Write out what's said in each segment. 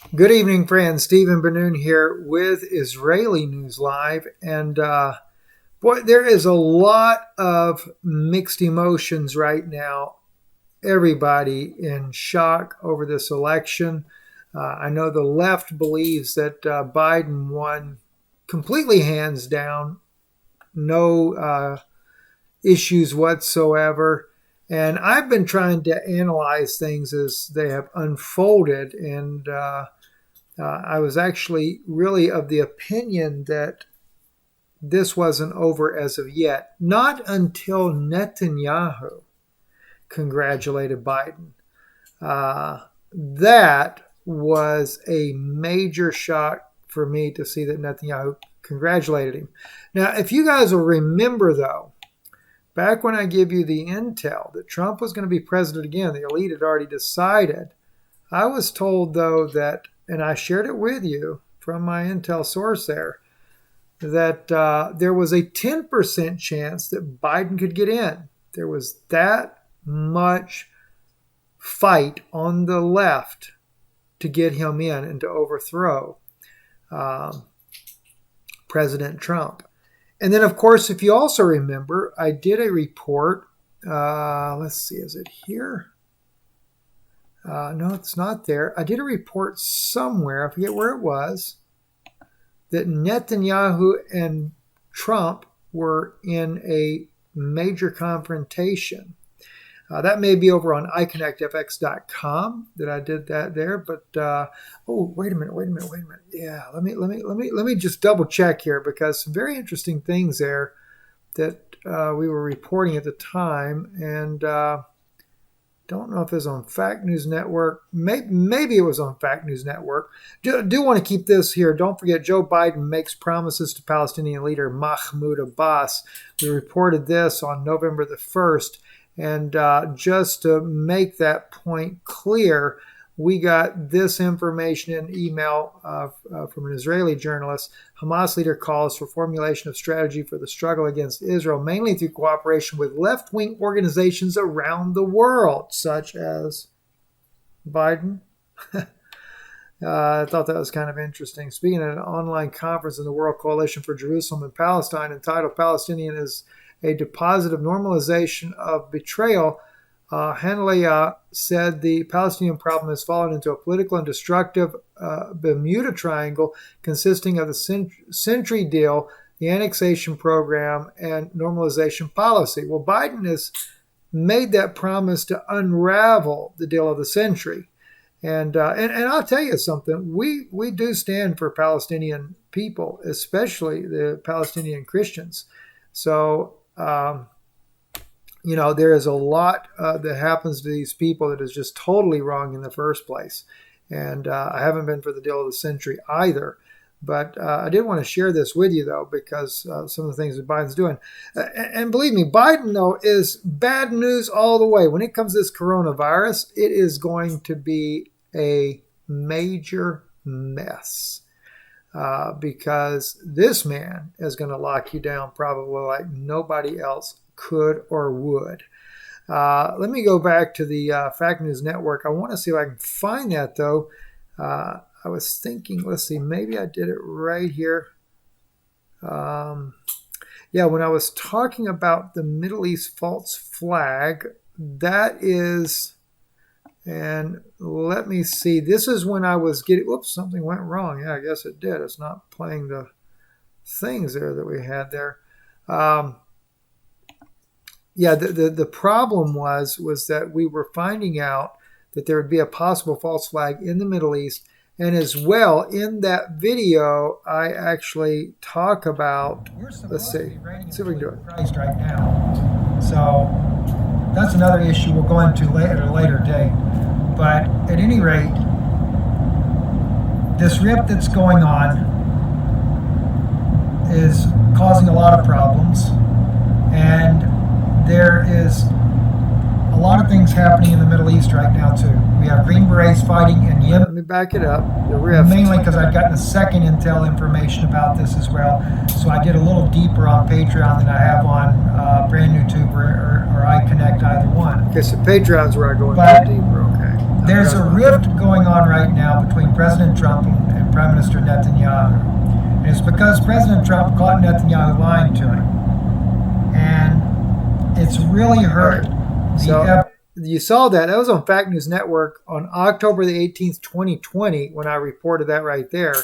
Good evening, friends. Stephen Benoon here with Israeli News Live. And boy, there is a lot of mixed emotions right now. Everybody in shock over this election. I know the left believes that Biden won completely hands down, no issues whatsoever. And I've been trying to analyze things as they have unfolded. And I was actually really of the opinion that this wasn't over as of yet, not until Netanyahu congratulated Biden. That was a major shock for me to see that Netanyahu congratulated him. Now, if you guys will remember, though, back when I give you the intel that Trump was going to be president again, the elite had already decided. I was told, though, that, and I shared it with you from my intel source there, that there was a 10% chance that Biden could get in. There was that much fight on the left to get him in and to overthrow President Trump. And then, of course, if you also remember, I did a report. Let's see, is it here? No, it's not there. I did a report somewhere, I forget where it was, that Netanyahu and Trump were in a major confrontation. That may be over on iConnectFX.com that I did that there. But wait a minute. Yeah, let me just double check here, because some very interesting things there that we were reporting at the time, and don't know if it was on Fact News Network. Maybe it was on Fact News Network. Do want to keep this here. Don't forget, Joe Biden makes promises to Palestinian leader Mahmoud Abbas. We reported this on November the 1st. And just to make that point clear, we got this information in email from an Israeli journalist. Hamas leader calls for formulation of strategy for the struggle against Israel, mainly through cooperation with left-wing organizations around the world, such as Biden. I thought that was kind of interesting. Speaking at an online conference in the World Coalition for Jerusalem and Palestine entitled Palestinian is a deposit of normalization of betrayal, Hanaleh said the Palestinian problem has fallen into a political and destructive Bermuda Triangle consisting of the Century Deal, the annexation program, and normalization policy. Well, Biden has made that promise to unravel the deal of the century. And I'll tell you something, we do stand for Palestinian people, especially the Palestinian Christians. So, there is a lot that happens to these people that is just totally wrong in the first place. And I haven't been for the deal of the century either. But I did want to share this with you, though, because some of the things that Biden's doing. And believe me, Biden, though, is bad news all the way. When it comes to this coronavirus, it is going to be a major mess. Because this man is going to lock you down probably like nobody else could or would. Let me go back to the Fact News Network. I want to see if I can find that, though. I was thinking, let's see, maybe I did it right here. When I was talking about the Middle East false flag, that is... And let me see. This is when I was getting... Whoops, something went wrong. Yeah, I guess it did. It's not playing the things there that we had there. The problem was that we were finding out that there would be a possible false flag in the Middle East. And as well, in that video, I actually talk about... Let's see. See if we can do it. Christ right now. So... that's another issue we'll go into at a later date. But at any rate, this rip that's going on is causing a lot of problems. And there is a lot of things happening in the Middle East right now, too. We have Green Berets fighting in Yemen. Let me back it up. The rift. Mainly because I've gotten a second intel information about this as well. So I did a little deeper on Patreon than I have on Brand New Tube or iConnect, either one. Okay, so Patreon's where I go into deeper, okay. there's a rift going on right now between President Trump and Prime Minister Netanyahu. And it's because President Trump caught Netanyahu lying to him. And it's really hurt. You saw that. That was on Fact News Network on October the 18th, 2020, when I reported that right there,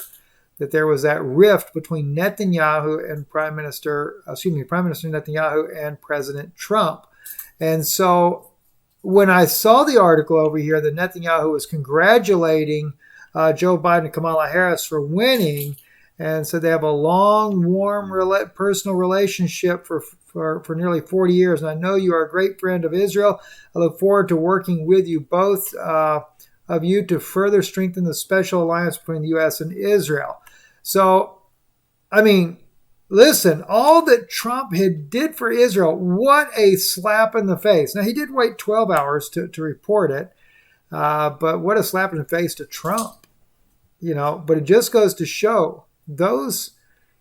that there was that rift between Netanyahu and Prime Minister Netanyahu and President Trump. And so when I saw the article over here that Netanyahu was congratulating Joe Biden and Kamala Harris for winning, and so they have a long, warm, personal relationship for nearly 40 years. And I know you are a great friend of Israel. I look forward to working with you, both of you, to further strengthen the special alliance between the U.S. and Israel. So, I mean, listen, all that Trump did for Israel, what a slap in the face. Now, he did wait 12 hours to report it, but what a slap in the face to Trump. But it just goes to show those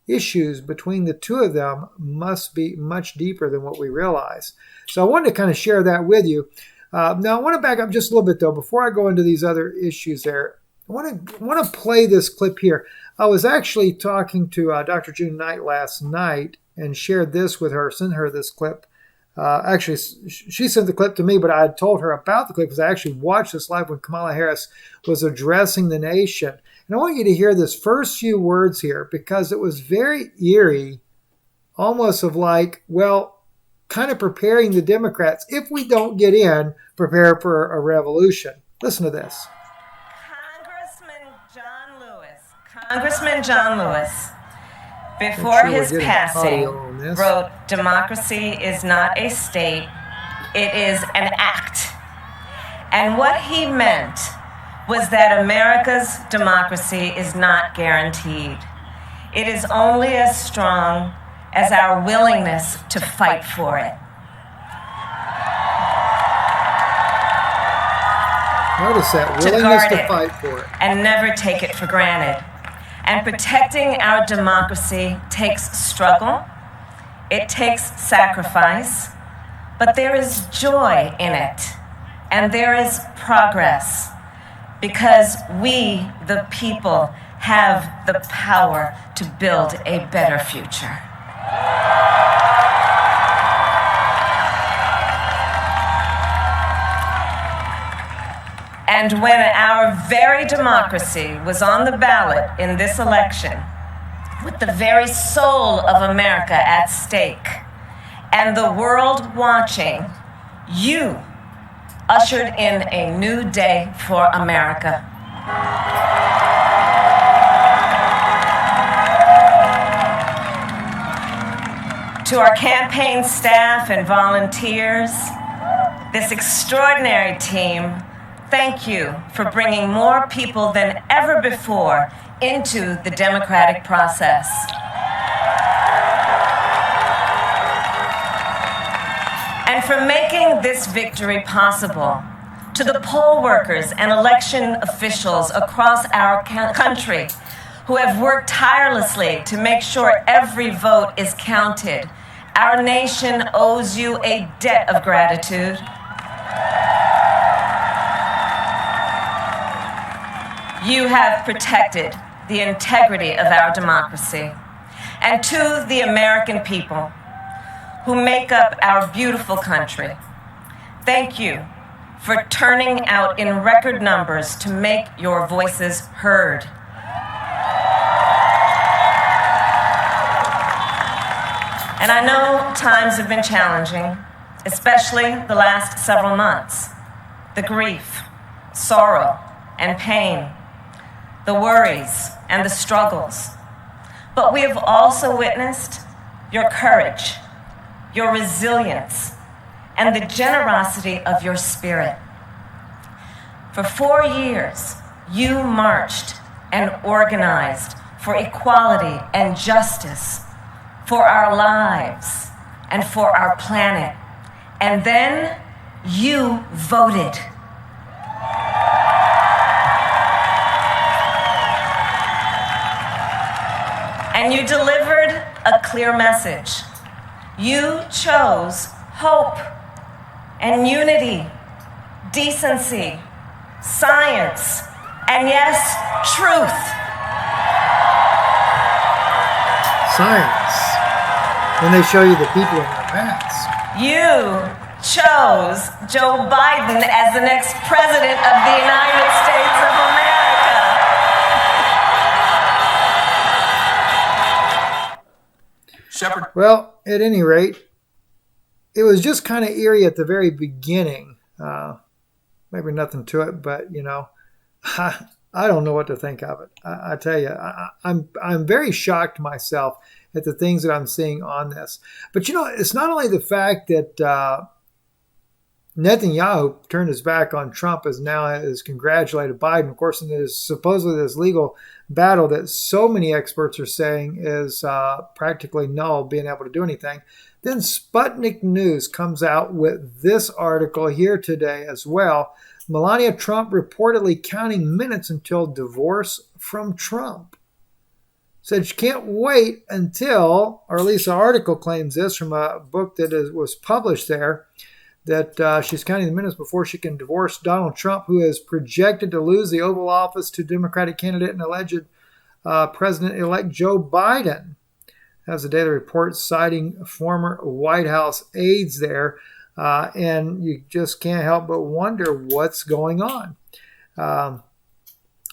issues between the two of them must be much deeper than what we realize. So I wanted to kind of share that with you. Now I want to back up just a little bit, though, before I go into these other issues there. I want to play this clip here. I was actually talking to Dr. June Knight last night and shared this with her, sent her this clip. Actually, she sent the clip to me, but I had told her about the clip because I actually watched this live when Kamala Harris was addressing the nation. And I want you to hear this first few words here because it was very eerie, almost of like, well, kind of preparing the Democrats, if we don't get in, prepare for a revolution. Listen to this. Congressman John Lewis, before his passing, wrote, "Democracy is not a state, it is an act." And what he meant was that America's democracy is not guaranteed. It is only as strong as our willingness to fight for it. Notice that, willingness to fight for it. And never take it for granted. And protecting our democracy takes struggle, it takes sacrifice, but there is joy in it, and there is progress, because we, the people, have the power to build a better future. And when our very democracy was on the ballot in this election, with the very soul of America at stake, and the world watching, you ushered in a new day for America. To our campaign staff and volunteers, this extraordinary team, thank you for bringing more people than ever before into the democratic process. And for making this victory possible. To the poll workers and election officials across our country who have worked tirelessly to make sure every vote is counted, our nation owes you a debt of gratitude. You have protected the integrity of our democracy. And to the American people who make up our beautiful country, thank you for turning out in record numbers to make your voices heard. And I know times have been challenging, especially the last several months. The grief, sorrow, and pain, the worries and the struggles. But we have also witnessed your courage, your resilience, and the generosity of your spirit. For 4 years, you marched and organized for equality and justice, for our lives and for our planet. And then you voted. And you delivered a clear message. You chose hope and unity, decency, science, and yes, truth. Science. Then they show you the people in their masks. You chose Joe Biden as the next president of the United States of America. Shepard. Well, at any rate, it was just kind of eerie at the very beginning. Maybe nothing to it, but I don't know what to think of it. I tell you, I'm very shocked myself at the things that I'm seeing on this. But it's not only the fact that Netanyahu turned his back on Trump as now has congratulated Biden. Of course, in this supposedly this legal battle that so many experts are saying is practically null, being able to do anything. Then Sputnik News comes out with this article here today as well. Melania Trump reportedly counting minutes until divorce from Trump. Said she can't wait until, or at least the article claims this from a book that was published there, that she's counting the minutes before she can divorce Donald Trump, who is projected to lose the Oval Office to Democratic candidate and alleged President-elect Joe Biden. As the Daily Report citing former White House aides there. And you just can't help but wonder what's going on. A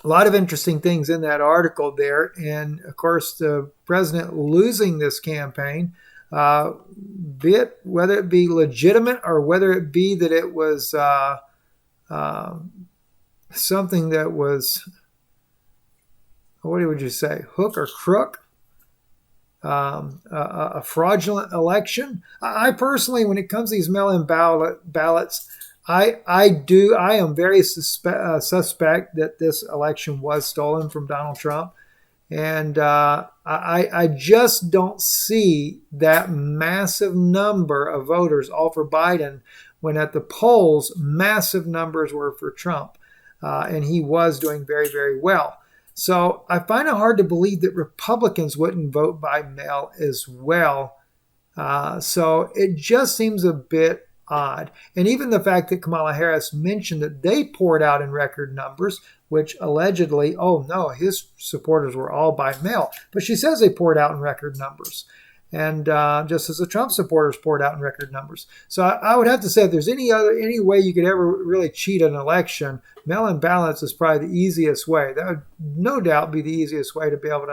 lot of interesting things in that article there. And, of course, the president losing this campaign, whether it be legitimate or whether it be that it was something that was, what would you say, hook or crook? A fraudulent election. I personally, when it comes to these mail-in ballots, I am very suspect that this election was stolen from Donald Trump, and I just don't see that massive number of voters all for Biden when at the polls massive numbers were for Trump, and he was doing very, very well. So I find it hard to believe that Republicans wouldn't vote by mail as well. So it just seems a bit odd. And even the fact that Kamala Harris mentioned that they poured out in record numbers, which allegedly, oh no, his supporters were all by mail. But she says they poured out in record numbers. And just as the Trump supporters poured out in record numbers. So I would have to say if there's any way you could ever really cheat an election, mail-in ballots is probably the easiest way. That would no doubt be the easiest way to be able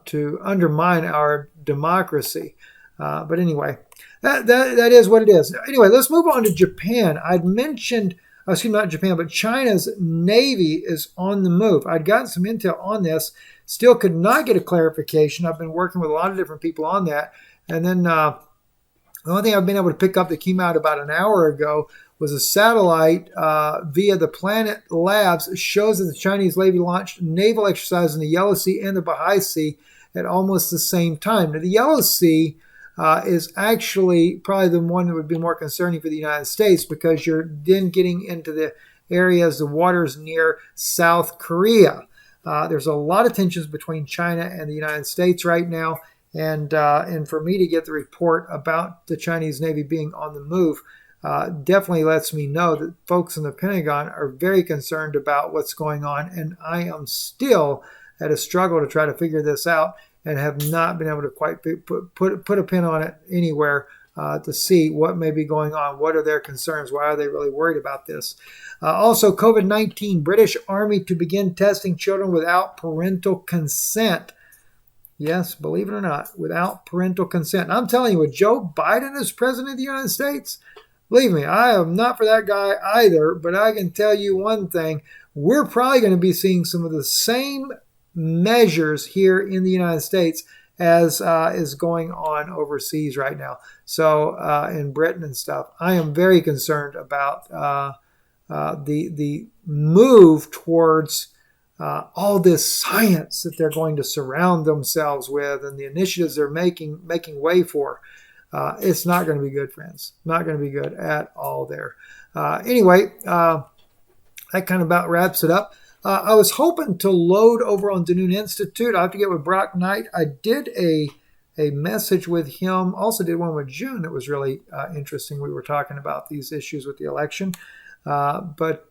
to undermine our democracy. But anyway, that is what it is. Anyway, let's move on to Japan. I'd mentioned, not Japan, but China's Navy is on the move. I'd gotten some intel on this. Still could not get a clarification. I've been working with a lot of different people on that. And then the only thing I've been able to pick up that came out about an hour ago was a satellite via the Planet Labs shows that the Chinese Navy launched naval exercises in the Yellow Sea and the Bahai Sea at almost the same time. Now, the Yellow Sea is actually probably the one that would be more concerning for the United States because you're then getting into the areas, the waters near South Korea. There's a lot of tensions between China and the United States right now. And for me to get the report about the Chinese Navy being on the move definitely lets me know that folks in the Pentagon are very concerned about what's going on. And I am still at a struggle to try to figure this out and have not been able to quite put a pin on it anywhere to see what may be going on. What are their concerns? Why are they really worried about this? Also, COVID-19, British Army to begin testing children without parental consent. Yes, believe it or not, without parental consent. And I'm telling you, with Joe Biden as president of the United States, believe me, I am not for that guy either, but I can tell you one thing. We're probably going to be seeing some of the same measures here in the United States as is going on overseas right now. So in Britain and stuff, I am very concerned about the move towards all this science that they're going to surround themselves with and the initiatives they're making way for. It's not going to be good, friends. Not going to be good at all there. Anyway, that kind of about wraps it up. I was hoping to load over on Danoon Institute. I have to get with Brock Knight. I did a message with him. Also did one with June that was really interesting. We were talking about these issues with the election. But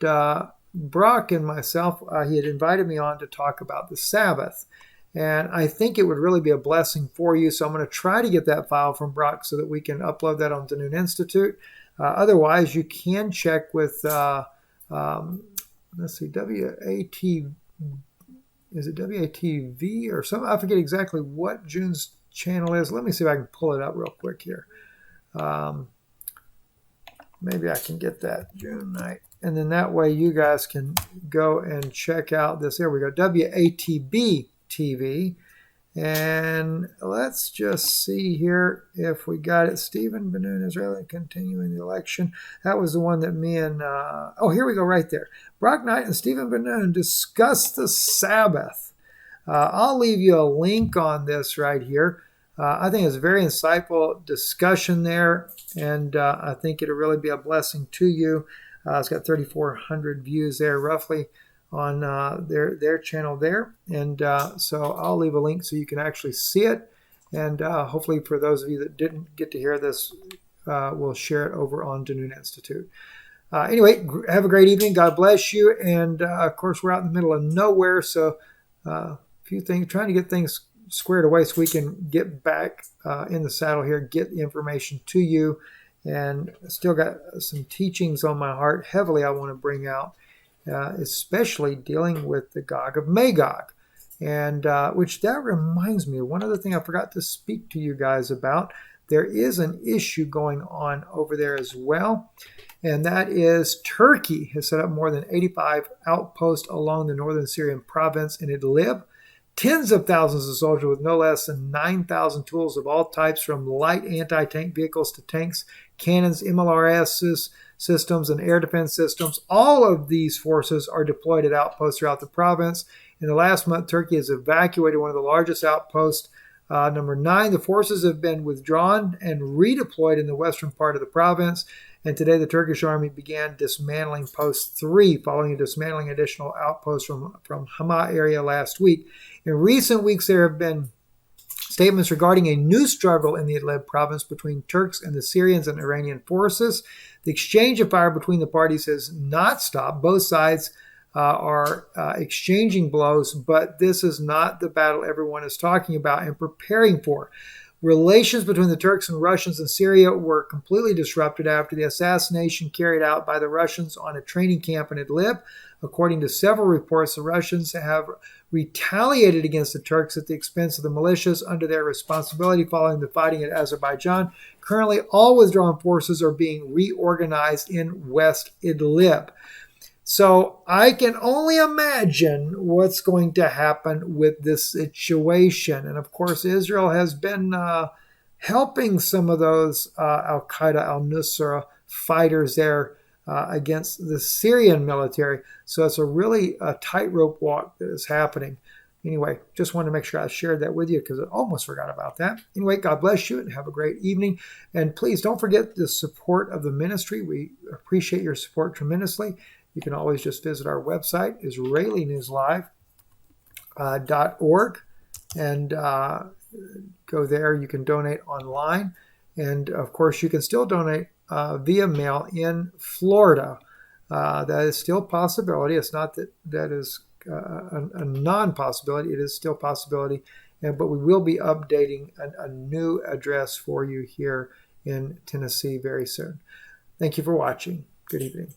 Brock and myself, he had invited me on to talk about the Sabbath. And I think it would really be a blessing for you. So I'm going to try to get that file from Brock so that we can upload that onto Noon Institute. Otherwise, you can check with, let's see, WATV. Is it WATV or something? I forget exactly what June's channel is. Let me see if I can pull it up real quick here. Maybe I can get that June night. And then that way you guys can go and check out this. There we go. WATB TV. And let's just see here if we got it. Stephen Ben-Nun, Israeli continuing the election. That was the one that me and, oh, here we go right there. Brock Knight and Stephen Ben-Nun discuss the Sabbath. I'll leave you a link on this right here. I think it's a very insightful discussion there, and I think it'll really be a blessing to you. It's got 3,400 views there roughly on their channel there. And so I'll leave a link so you can actually see it. And hopefully for those of you that didn't get to hear this, we'll share it over on Noon Institute. Anyway, have a great evening. God bless you. And of course, we're out in the middle of nowhere. So a few things, trying to get things squared away so we can get back in the saddle here, get the information to you. And still got some teachings on my heart heavily I want to bring out. Especially dealing with the Gog of Magog. And which that reminds me, one other thing I forgot to speak to you guys about. There is an issue going on over there as well. And that is Turkey has set up more than 85 outposts along the northern Syrian province in Idlib. Tens of thousands of soldiers with no less than 9,000 tools of all types, from light anti-tank vehicles to tanks, cannons, MLRS systems, and air defense systems. All of these forces are deployed at outposts throughout the province. In the last month, Turkey has evacuated one of the largest outposts. Number 9, the forces have been withdrawn and redeployed in the western part of the province. And today, the Turkish army began dismantling Post 3, following dismantling additional outposts from Hama area last week. In recent weeks, there have been statements regarding a new struggle in the Idlib province between Turks and the Syrians and Iranian forces. The exchange of fire between the parties has not stopped. Both sides are exchanging blows, but this is not the battle everyone is talking about and preparing for. Relations between the Turks and Russians in Syria were completely disrupted after the assassination carried out by the Russians on a training camp in Idlib. According to several reports, the Russians have retaliated against the Turks at the expense of the militias under their responsibility following the fighting at Azerbaijan. Currently, all withdrawn forces are being reorganized in West Idlib. So I can only imagine what's going to happen with this situation. And of course, Israel has been helping some of those Al-Qaeda, al-Nusra fighters there against the Syrian military. So it's a really tightrope walk that is happening. Anyway, just wanted to make sure I shared that with you because I almost forgot about that. Anyway, God bless you and have a great evening. And please don't forget the support of the ministry. We appreciate your support tremendously. You can always just visit our website, IsraeliNewsLive.org, and go there. You can donate online. And, of course, you can still donate via mail in Florida. That is still a possibility. It's not that is a non-possibility. It is still a possibility. But we will be updating a new address for you here in Tennessee very soon. Thank you for watching. Good evening.